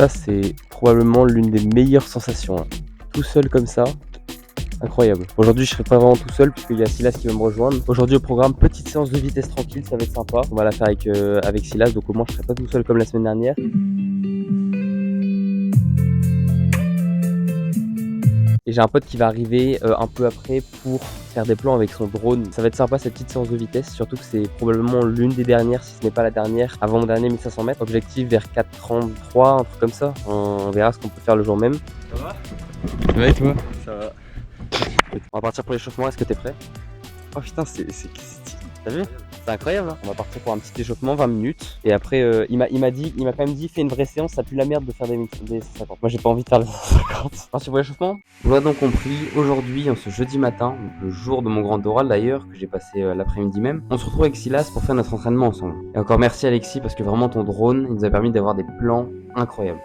Ça, c'est probablement l'une des meilleures sensations, hein. Tout seul comme ça, incroyable. Aujourd'hui, je serai pas vraiment tout seul puisqu'il y a Silas qui va me rejoindre. Aujourd'hui au programme, petite séance de vitesse tranquille, ça va être sympa. On va la faire avec Silas, donc au moins je serai pas tout seul comme la semaine dernière. Et j'ai un pote qui va arriver un peu après pour faire des plans avec son drone. Ça va être sympa cette petite séance de vitesse, surtout que c'est probablement l'une des dernières, si ce n'est pas la dernière, avant mon dernier 1500 mètres. Objectif vers 4,33, un truc comme ça. On verra ce qu'on peut faire le jour même. Ça va? Ça va et toi? Ça va. On va partir pour l'échauffement, est-ce que t'es prêt? Oh putain, c'est t'as vu? C'est incroyable, hein. On va partir pour un petit échauffement, 20 minutes. Et après, il m'a quand même dit, fais une vraie séance, ça pue la merde de faire des 150. Moi, j'ai pas envie de faire des 150. Parti pour l'échauffement? Vous l'avez donc compris, aujourd'hui, en ce jeudi matin, le jour de mon grand oral d'ailleurs, que j'ai passé l'après-midi même, on se retrouve avec Silas pour faire notre entraînement ensemble. Et encore merci Alexis, parce que vraiment ton drone, il nous a permis d'avoir des plans incroyables.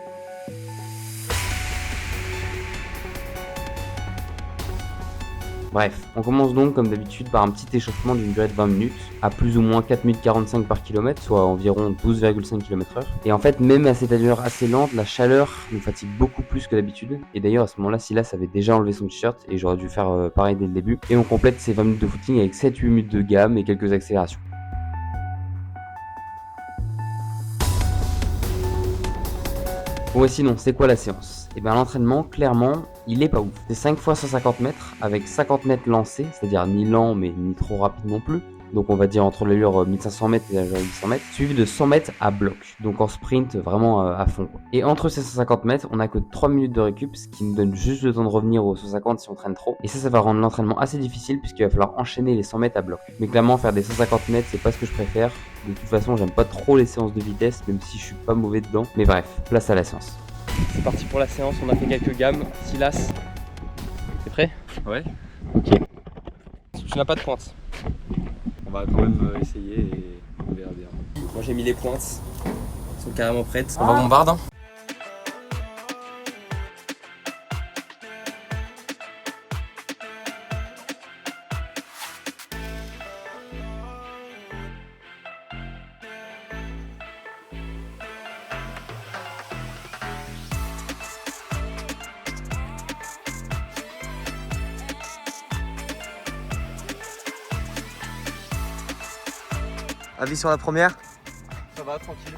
Bref, on commence donc comme d'habitude par un petit échauffement d'une durée de 20 minutes, à plus ou moins 4 minutes 45 par kilomètre, soit environ 12,5 km/h. Et en fait, même à cette allure assez lente, la chaleur nous fatigue beaucoup plus que d'habitude. Et d'ailleurs, à ce moment-là, Silas avait déjà enlevé son t-shirt et j'aurais dû faire pareil dès le début. Et on complète ces 20 minutes de footing avec 7-8 minutes de gamme et quelques accélérations. Bon et sinon, c'est quoi la séance? Et bien l'entraînement, clairement, il est pas ouf. C'est 5 fois 150 mètres avec 50 mètres lancés, c'est-à-dire ni lent mais ni trop rapide non plus. Donc on va dire entre l'allure 1500 mètres et l'allure 800 mètres, suivi de 100 mètres à bloc, donc en sprint vraiment à fond, quoi. Et entre ces 150 mètres, on a que 3 minutes de récup, ce qui nous donne juste le temps de revenir aux 150 si on traîne trop. Et ça va rendre l'entraînement assez difficile puisqu'il va falloir enchaîner les 100 mètres à bloc. Mais clairement, faire des 150 mètres, c'est pas ce que je préfère. De toute façon, j'aime pas trop les séances de vitesse, même si je suis pas mauvais dedans. Mais bref, place à la séance. C'est parti pour la séance, on a fait quelques gammes. Silas, t'es prêt? Ouais. Ok. Tu n'as pas de pointe. On va quand même essayer et on verra bien. Moi j'ai mis les pointes, elles sont carrément prêtes. On va bombarder, hein. Avis sur la première? Ça va, tranquille.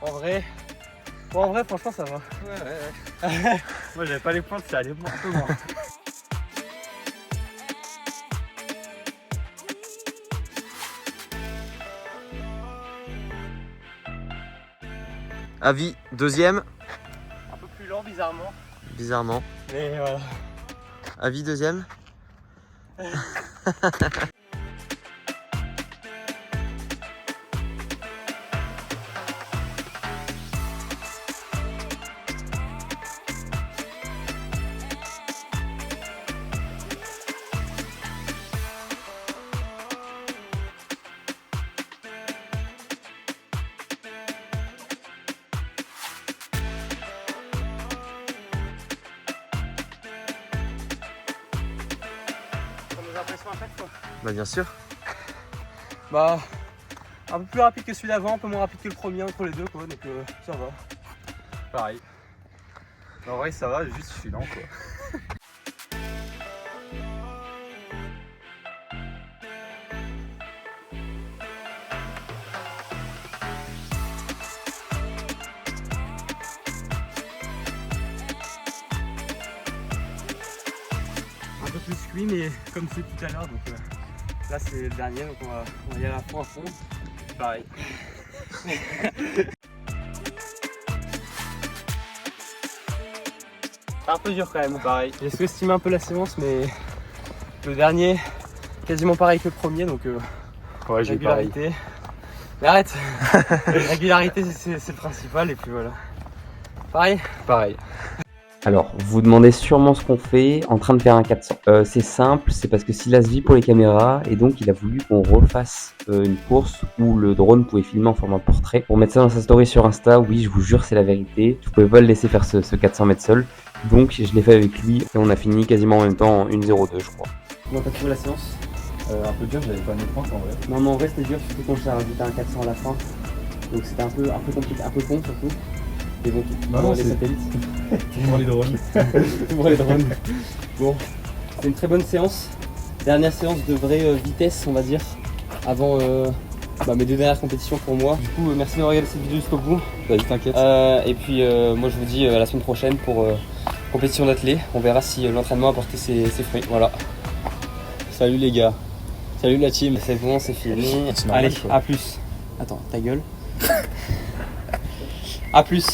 En vrai, franchement ça va. Ouais. Moi j'avais pas les pointes, ça allait un peu moins. Avis deuxième? Un peu plus lent bizarrement. Bizarrement. Mais voilà. Avis deuxième? Impression à chaque fois. Bah bien sûr. Bah, un peu plus rapide que celui d'avant, un peu moins rapide que le premier entre les deux quoi, donc ça va. Pareil. En vrai ça va, juste je suis lent quoi. Un peu plus cuit mais comme c'est tout à l'heure donc là c'est le dernier donc on va y aller à fond. Pareil. C'est un peu dur quand même. Pareil. J'ai sous-estimé un peu la séance mais le dernier quasiment pareil que le premier donc Ouais, j'ai régularité. Mais arrête. Régularité c'est le principal et puis voilà. Pareil. Alors, vous vous demandez sûrement ce qu'on fait en train de faire un 400. C'est simple, c'est parce que Silas vit pour les caméras et donc il a voulu qu'on refasse une course où le drone pouvait filmer en format portrait. Pour mettre ça dans sa story sur Insta, oui, je vous jure, c'est la vérité. Je pouvais pas le laisser faire ce 400 mètres seul. Donc, je l'ai fait avec lui et on a fini quasiment en même temps en 1,02 je crois. Comment t'as trouvé la séance? Un peu dur, j'avais pas mes points en vrai. Non, mais en vrai, c'était dur, surtout quand j'ai rajouté un 400 à la fin. Donc, c'était un peu compliqué, un peu con surtout. Et donc, Bah non, les c'est- satellites. Pour les drones. Pour les drones. Bon, c'est une très bonne séance. Dernière séance de vraie vitesse, on va dire, avant mes 2 dernières compétitions pour moi. Du coup, merci d'avoir regardé cette vidéo jusqu'au bout. Vas-y, t'inquiète. Et puis, moi, je vous dis à la semaine prochaine pour compétition d'athlée. On verra si l'entraînement a porté ses fruits. Voilà. Salut les gars. Salut la team. C'est bon, c'est fini. C'est normal, Allez, quoi. à plus. Attends, ta gueule. À plus.